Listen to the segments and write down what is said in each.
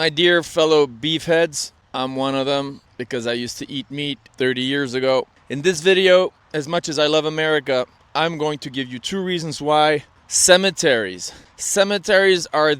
My dear fellow beefheads, I'm one of them because I used to eat meat 30 years ago. In this video, as much as I love America, I'm going to give you 2 reasons why cemeteries. Cemeteries are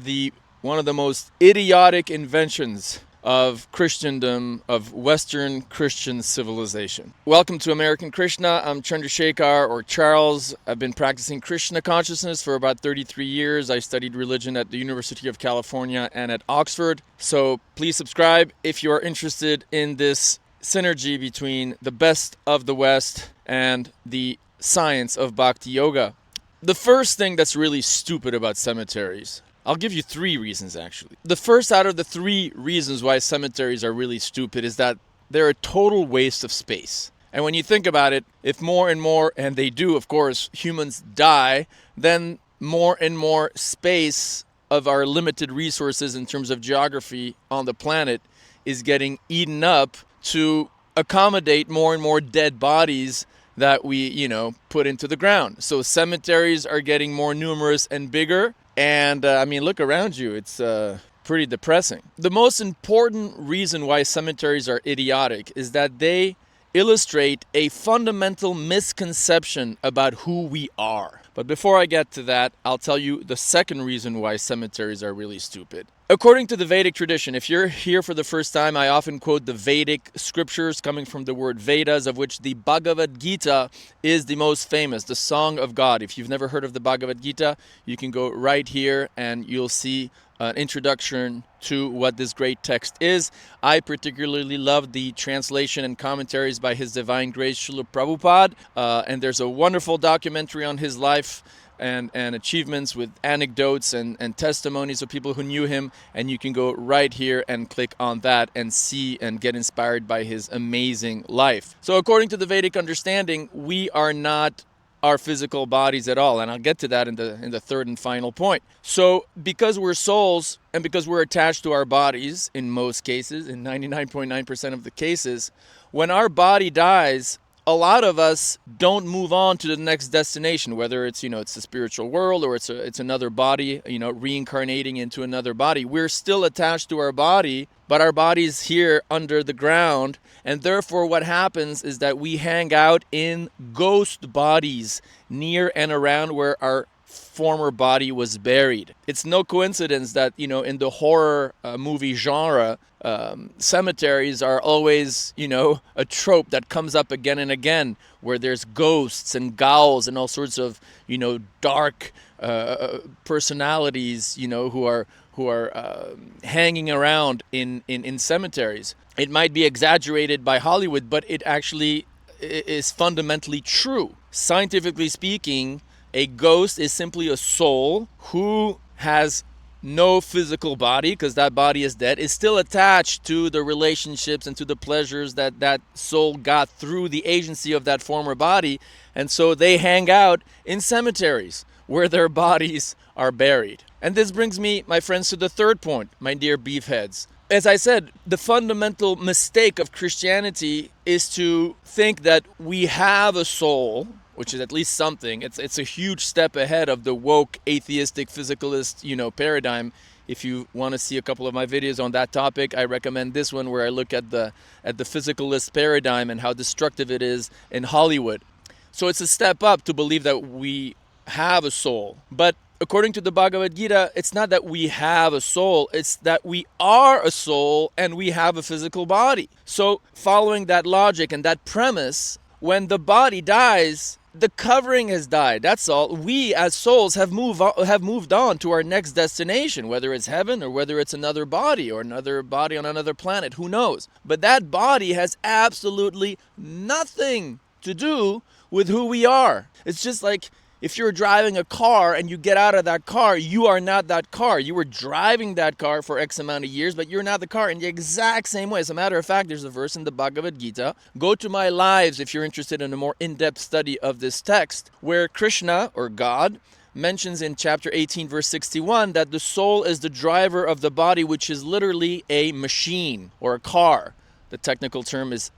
one of the most idiotic inventions of Christendom, of Western Christian civilization. Welcome to American Krishna. I'm Chandrasekhar, or Charles. I've been practicing Krishna consciousness for about 33 years. I studied religion at the University of California and at Oxford. So please subscribe if you are interested in this synergy between the best of the West and the science of Bhakti Yoga. The first thing that's really stupid about cemeteries, I'll give you 3 reasons actually. The first out of the 3 reasons why cemeteries are really stupid is that they're a total waste of space. And when you think about it, if more and more, and they do of course, humans die, then more and more space of our limited resources in terms of geography on the planet is getting eaten up to accommodate more and more dead bodies that we, put into the ground. So cemeteries are getting more numerous and bigger. And look around you. It's pretty depressing. The most important reason why cemeteries are idiotic is that they illustrate a fundamental misconception about who we are. But before I get to that, I'll tell you the second reason why cemeteries are really stupid. According to the Vedic tradition, if you're here for the first time, I often quote the Vedic scriptures coming from the word Vedas, of which the Bhagavad Gita is the most famous, the Song of God. If you've never heard of the Bhagavad Gita, you can go right here and you'll see an introduction to what this great text is. I particularly love the translation and commentaries by His Divine Grace Srila Prabhupada, and there's a wonderful documentary on his life and achievements with anecdotes and testimonies of people who knew him, and you can go right here and click on that and see and get inspired by his amazing life. So according to the Vedic understanding, we are not our physical bodies at all, and I'll get to that in the third and final point. So because we're souls and because we're attached to our bodies in most cases, in 99.9% of the cases, when our body dies, a lot of us don't move on to the next destination, whether it's it's the spiritual world or it's another body, reincarnating into another body. We're still attached to our body, but our body's here under the ground, and therefore what happens is that we hang out in ghost bodies near and around where our former body was buried. It's no coincidence that in the horror movie genre, cemeteries are always a trope that comes up again and again, where there's ghosts and ghouls and all sorts of dark personalities who are hanging around in cemeteries. It might be exaggerated by Hollywood, but it actually is fundamentally true. Scientifically speaking, a ghost is simply a soul who has no physical body, because that body is dead, is still attached to the relationships and to the pleasures that soul got through the agency of that former body. And so they hang out in cemeteries where their bodies are buried. And this brings me, my friends, to the third point, my dear beefheads. As I said, the fundamental mistake of Christianity is to think that we have a soul, which is at least something. It's a huge step ahead of the woke, atheistic, physicalist, paradigm. If you want to see a couple of my videos on that topic, I recommend this one where I look at the physicalist paradigm and how destructive it is in Hollywood. So it's a step up to believe that we have a soul. But according to the Bhagavad Gita, it's not that we have a soul, it's that we are a soul and we have a physical body. So following that logic and that premise, when the body dies, the covering has died. That's all. We as souls have moved on to our next destination, whether it's heaven or whether it's another body on another planet, who knows. But that body has absolutely nothing to do with who we are. It's just like if you're driving a car and you get out of that car, you are not that car. You were driving that car for X amount of years, but you're not the car in the exact same way. As a matter of fact, there's a verse in the Bhagavad Gita. Go to my lives if you're interested in a more in-depth study of this text, where Krishna, or God, mentions in chapter 18, verse 61, that the soul is the driver of the body, which is literally a machine or a car. The technical term is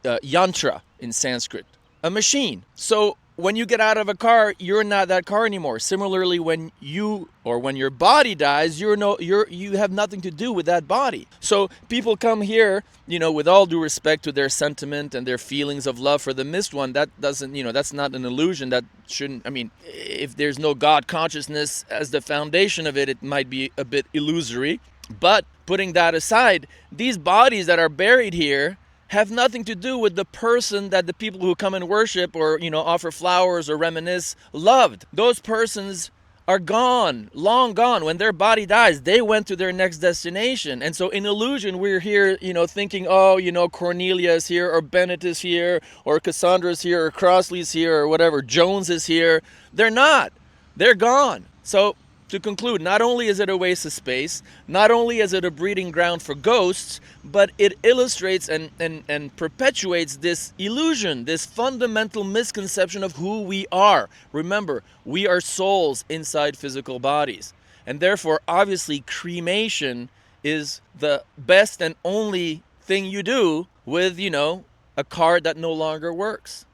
yantra in Sanskrit. A machine. So when you get out of a car, you're not that car anymore. Similarly, when your body dies, you have nothing to do with that body. So people come here, with all due respect to their sentiment and their feelings of love for the missed one. That doesn't, that's not an illusion. That shouldn't. I mean, if there's no God consciousness as the foundation of it, it might be a bit illusory. But putting that aside, these bodies that are buried here have nothing to do with the person that the people who come and worship or, offer flowers or reminisce loved. Those persons are gone, long gone. When their body dies, they went to their next destination. And so in illusion, we're here, thinking, Cornelia is here, or Bennett is here, or Cassandra is here, or Crossley's here, or whatever, Jones is here. They're not. They're gone. So to conclude, not only is it a waste of space, not only is it a breeding ground for ghosts, but it illustrates and perpetuates this illusion, this fundamental misconception of who we are. Remember, we are souls inside physical bodies. And therefore, obviously, cremation is the best and only thing you do with, a card that no longer works.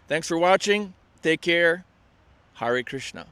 Thanks for watching. Take care. Hare Krishna.